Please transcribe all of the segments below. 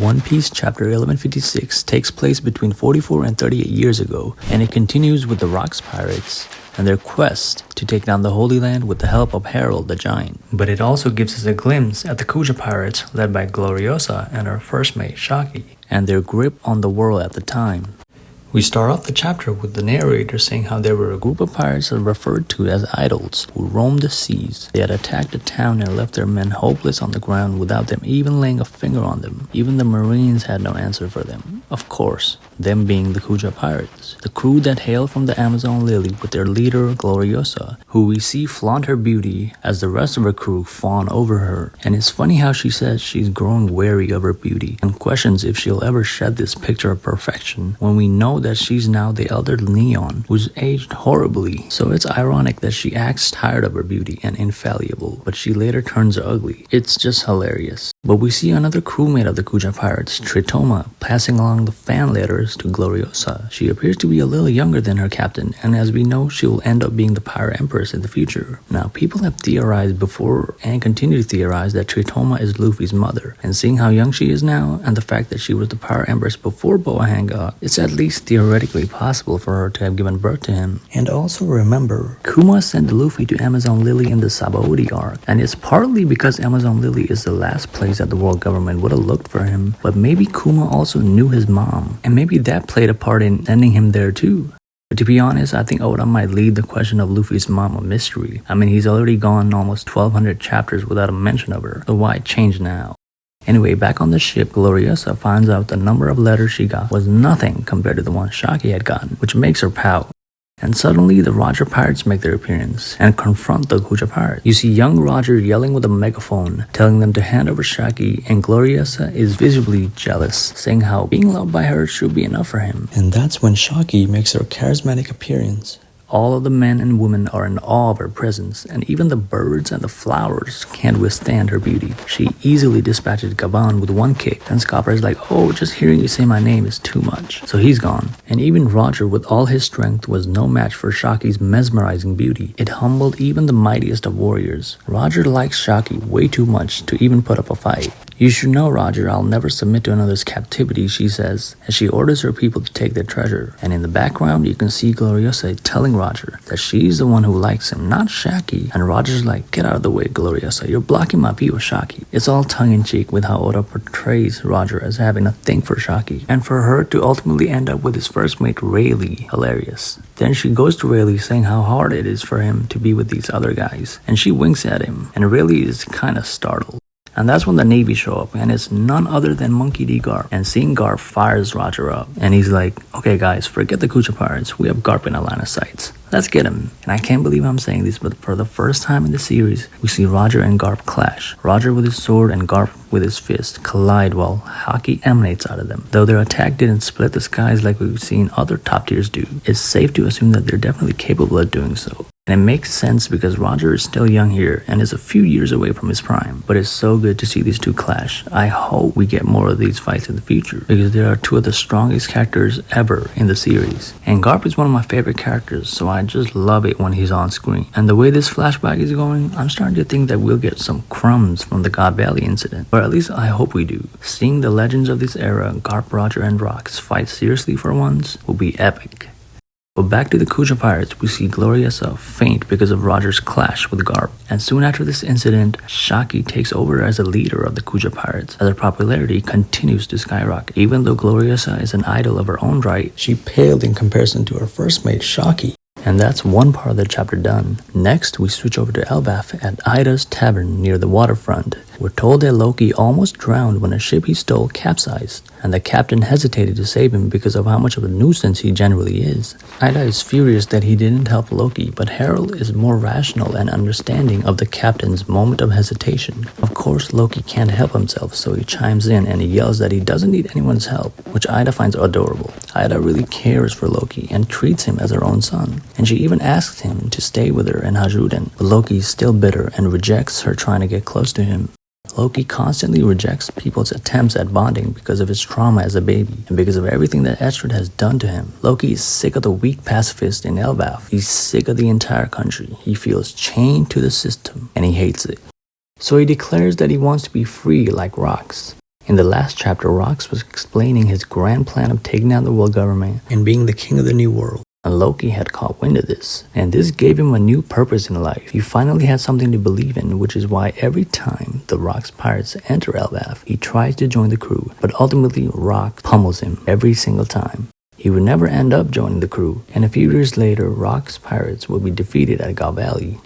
One Piece chapter 1156 takes place between 44 and 38 years ago, and it continues with the Rocks Pirates and their quest to take down the Holy Land with the help of Harold the Giant. But it also gives us a glimpse at the Kuja Pirates led by Gloriosa and her first mate Shaky, and their grip on the world at the time. We start off the chapter with the narrator saying how there were a group of pirates referred to as idols who roamed the seas. They had attacked the town and left their men hopeless on the ground without them even laying a finger on them. Even the Marines had no answer for them. Of course, them being the Kuja Pirates, the crew that hailed from the Amazon Lily with their leader Gloriosa, who we see flaunt her beauty as the rest of her crew fawn over her. And it's funny how she says she's growing wary of her beauty and questions if she'll ever shed this picture of perfection when we know that she's now the elder Neon, who's aged horribly. So it's ironic that she acts tired of her beauty and infallible, but she later turns ugly. It's just hilarious. But we see another crewmate of the Kuja Pirates, Tritoma, passing along the fan letters to Gloriosa. She appears to be a little younger than her captain, and as we know, she will end up being the Pirate Empress in the future. Now, people have theorized before and continue to theorize that Tritoma is Luffy's mother, and seeing how young she is now, and the fact that she was the Pirate Empress before Boa Hancock, it's at least theoretically possible for her to have given birth to him. And also remember, Kuma sent Luffy to Amazon Lily in the Sabaody arc, and it's partly because Amazon Lily is the last place that the world government would have looked for him, but maybe Kuma also knew his mom, and maybe that played a part in sending him there too. But to be honest, I think Oda might leave the question of Luffy's mom a mystery. I mean, he's already gone almost 1200 chapters without a mention of her, so why change now? Anyway, back on the ship, Gloriosa finds out the number of letters she got was nothing compared to the one Shaky had gotten, which makes her pout. And suddenly, the Roger Pirates make their appearance and confront the Kuja Pirates. You see young Roger yelling with a megaphone, telling them to hand over Shaky, and Gloriosa is visibly jealous, saying how being loved by her should be enough for him. And that's when Shaky makes her charismatic appearance. All of the men and women are in awe of her presence, and even the birds and the flowers can't withstand her beauty. She easily dispatches Gaban with one kick, and Scopper is like, oh, just hearing you say my name is too much. So he's gone. And even Roger, with all his strength, was no match for Shaky's mesmerizing beauty. It humbled even the mightiest of warriors. Roger likes Shaky way too much to even put up a fight. You should know, Roger, I'll never submit to another's captivity, she says, as she orders her people to take their treasure. And in the background, you can see Gloriosa telling Roger that she's the one who likes him, not Shaky. And Roger's like, get out of the way, Gloriosa, you're blocking my view of Shaky. It's all tongue-in-cheek with how Oda portrays Roger as having a thing for Shaky. And for her to ultimately end up with his first mate, Rayleigh, hilarious. Then she goes to Rayleigh saying how hard it is for him to be with these other guys. And she winks at him, and Rayleigh is kind of startled. And that's when the Navy show up, and it's none other than Monkey D. Garp. And seeing Garp fires Roger up, and he's like, okay guys, forget the Kuja Pirates, we have Garp in a line of sights. Let's get him. And I can't believe I'm saying this, but for the first time in the series, we see Roger and Garp clash. Roger with his sword and Garp with his fist collide while hockey emanates out of them. Though their attack didn't split the skies like we've seen other top tiers do, it's safe to assume that they're definitely capable of doing so. And it makes sense because Roger is still young here and is a few years away from his prime. But it's so good to see these two clash. I hope we get more of these fights in the future because they are two of the strongest characters ever in the series. And Garp is one of my favorite characters, so I just love it when he's on screen. And the way this flashback is going, I'm starting to think that we'll get some crumbs from the God Valley incident. Or at least I hope we do. Seeing the legends of this era, Garp, Roger, and Rocks fight seriously for once will be epic. But back to the Kuja Pirates, we see Gloriosa faint because of Roger's clash with Garp. And soon after this incident, Shaky takes over as the leader of the Kuja Pirates, as her popularity continues to skyrocket. Even though Gloriosa is an idol of her own right, she paled in comparison to her first mate, Shaky. And that's one part of the chapter done. Next, we switch over to Elbaf at Ida's Tavern near the waterfront. We're told that Loki almost drowned when a ship he stole capsized, and the captain hesitated to save him because of how much of a nuisance he generally is. Ida is furious that he didn't help Loki, but Harold is more rational and understanding of the captain's moment of hesitation. Of course, Loki can't help himself, so he chimes in and he yells that he doesn't need anyone's help, which Ida finds adorable. Ida really cares for Loki and treats him as her own son, and she even asks him to stay with her in Hajuden, but Loki is still bitter and rejects her trying to get close to him. Loki constantly rejects people's attempts at bonding because of his trauma as a baby and because of everything that Estrad has done to him. Loki is sick of the weak pacifist in Elbaf. He's sick of the entire country. He feels chained to the system and he hates it. So he declares that he wants to be free like rocks. In the last chapter, Rox was explaining his grand plan of taking down the world government and being the king of the new world. And Loki had caught wind of this, and this gave him a new purpose in life. He finally had something to believe in, which is why every time the Rock's pirates enter Elbaf, he tries to join the crew, but ultimately Rock pummels him every single time. He would never end up joining the crew, and a few years later, Rock's pirates will be defeated at Garp Valley.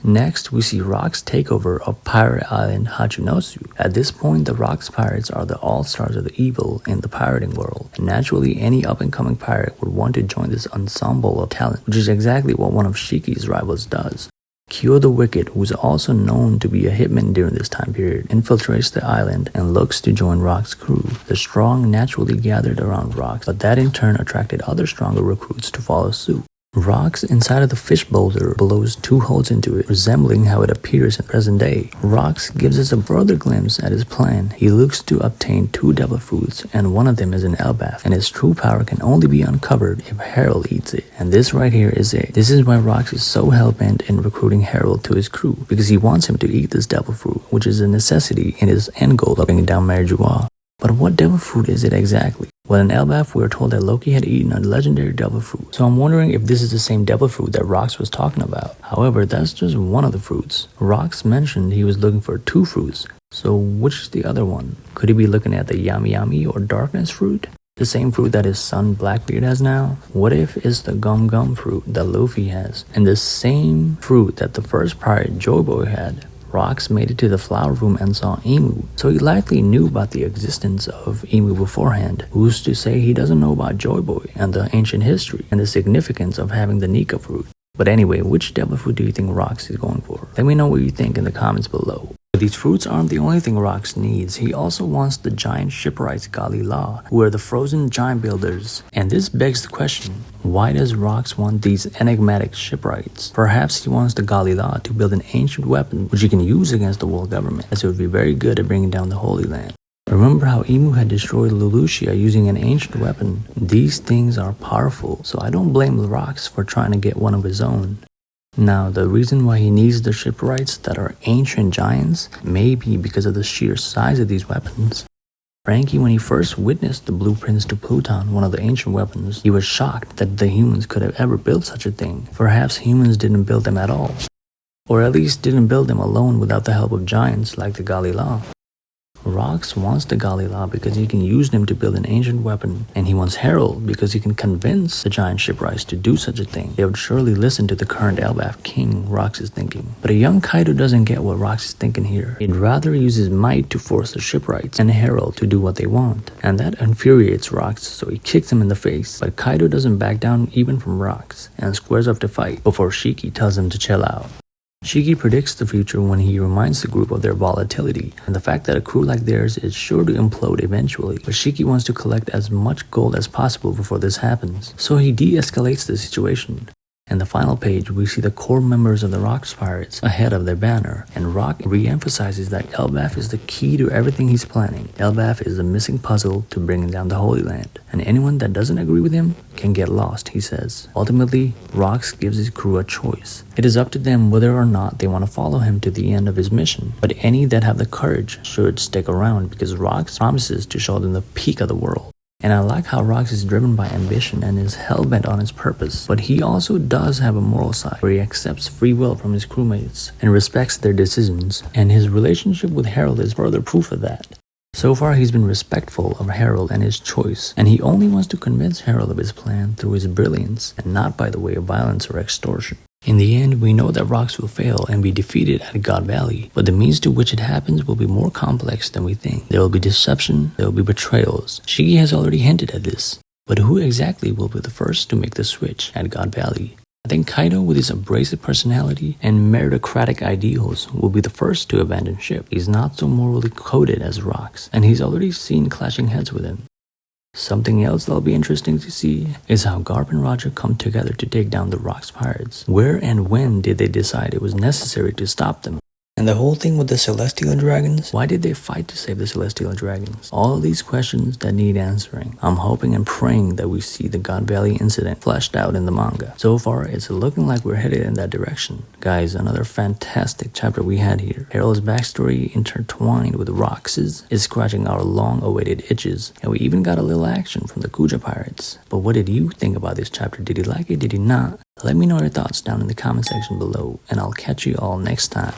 Next, we see Rock's takeover of Pirate Island Hachinosu. At this point, the Rock's pirates are the all-stars of the evil in the pirating world, and naturally any up-and-coming pirate would want to join this ensemble of talent, which is exactly what one of Shaky's rivals does. Kyo the Wicked, who is also known to be a hitman during this time period, infiltrates the island and looks to join Rock's crew. The strong naturally gathered around Rock, but that in turn attracted other stronger recruits to follow suit. Rock's inside of the fish boulder blows 2 holes into it, resembling how it appears in present day. Rock's gives us a further glimpse at his plan. He looks to obtain 2 devil fruits, and one of them is an Elbaf, and his true power can only be uncovered if Harold eats it. And this right here is it. This is why Rock's is so hell-bent in recruiting Harold to his crew, because he wants him to eat this devil fruit, which is a necessity in his end goal of bringing down Marijuana. But what devil fruit is it exactly? Well, in Elbaf, we are told that Loki had eaten a legendary devil fruit. So I'm wondering if this is the same devil fruit that Rox was talking about. However, that's just one of the fruits. Rox mentioned he was looking for 2 fruits. So which is the other one? Could he be looking at the Yami Yami or Darkness fruit? The same fruit that his son Blackbeard has now? What if it's the Gum Gum fruit that Luffy has? And the same fruit that the first pirate Joy Boy had? Rox made it to the flower room and saw Emu, so he likely knew about the existence of Emu beforehand. Who's to say he doesn't know about Joy Boy and the ancient history and the significance of having the Nika fruit? But anyway, which devil fruit do you think Rox is going for? Let me know what you think in the comments below. But these fruits aren't the only thing Rox needs. He also wants the giant shipwrights Galila, who are the frozen giant builders. And this begs the question, why does Rox want these enigmatic shipwrights? Perhaps he wants the Galila to build an ancient weapon which he can use against the world government, as it would be very good at bringing down the Holy Land. Remember how Emu had destroyed Lelouchia using an ancient weapon? These things are powerful, so I don't blame Rox for trying to get one of his own. Now, the reason why he needs the shipwrights that are ancient giants may be because of the sheer size of these weapons. Frankie, when he first witnessed the blueprints to Pluton, one of the ancient weapons, he was shocked that the humans could have ever built such a thing. Perhaps humans didn't build them at all. Or at least didn't build them alone without the help of giants like the Galila. Rox wants the Galila because he can use them to build an ancient weapon, and he wants Harold because he can convince the giant shipwrights to do such a thing. They would surely listen to the current Elbaf king, Rox is thinking. But a young Kaido doesn't get what Rox is thinking here. He'd rather use his might to force the shipwrights and Harold to do what they want. And that infuriates Rox, so he kicks him in the face. But Kaido doesn't back down even from Rox, and squares up to fight before Shaky tells him to chill out. Shaky predicts the future when he reminds the group of their volatility and the fact that a crew like theirs is sure to implode eventually, but Shaky wants to collect as much gold as possible before this happens, so he de-escalates the situation. In the final page, we see the core members of the Rock's Pirates ahead of their banner, and Rock re-emphasizes that Elbaf is the key to everything he's planning. Elbaf is the missing puzzle to bringing down the Holy Land, and anyone that doesn't agree with him can get lost, he says. Ultimately, Rox gives his crew a choice. It is up to them whether or not they want to follow him to the end of his mission, but any that have the courage should stick around because Rox promises to show them the peak of the world. And I like how Rox is driven by ambition and is hell-bent on his purpose. But he also does have a moral side where he accepts free will from his crewmates and respects their decisions. And his relationship with Harold is further proof of that. So far, he's been respectful of Harold and his choice. And he only wants to convince Harold of his plan through his brilliance and not by the way of violence or extortion. In the end, we know that Rox will fail and be defeated at Garp Valley, but the means to which it happens will be more complex than we think. There will be deception, there will be betrayals. Shiki has already hinted at this. But who exactly will be the first to make the switch at Garp Valley? I think Kaido, with his abrasive personality and meritocratic ideals, will be the first to abandon ship. He's not so morally coded as Rox, and he's already seen clashing heads with him. Something else that'll be interesting to see is how Garp and Roger come together to take down the Rock's Pirates. Where and when did they decide it was necessary to stop them? And the whole thing with the Celestial Dragons? Why did they fight to save the Celestial Dragons? All these questions that need answering. I'm hoping and praying that we see the God Valley incident fleshed out in the manga. So far, it's looking like we're headed in that direction. Guys, another fantastic chapter we had here. Harold's backstory intertwined with Rox's is scratching our long-awaited itches. And we even got a little action from the Kuja pirates. But what did you think about this chapter? Did you like it? Did you not? Let me know your thoughts down in the comment section below. And I'll catch you all next time.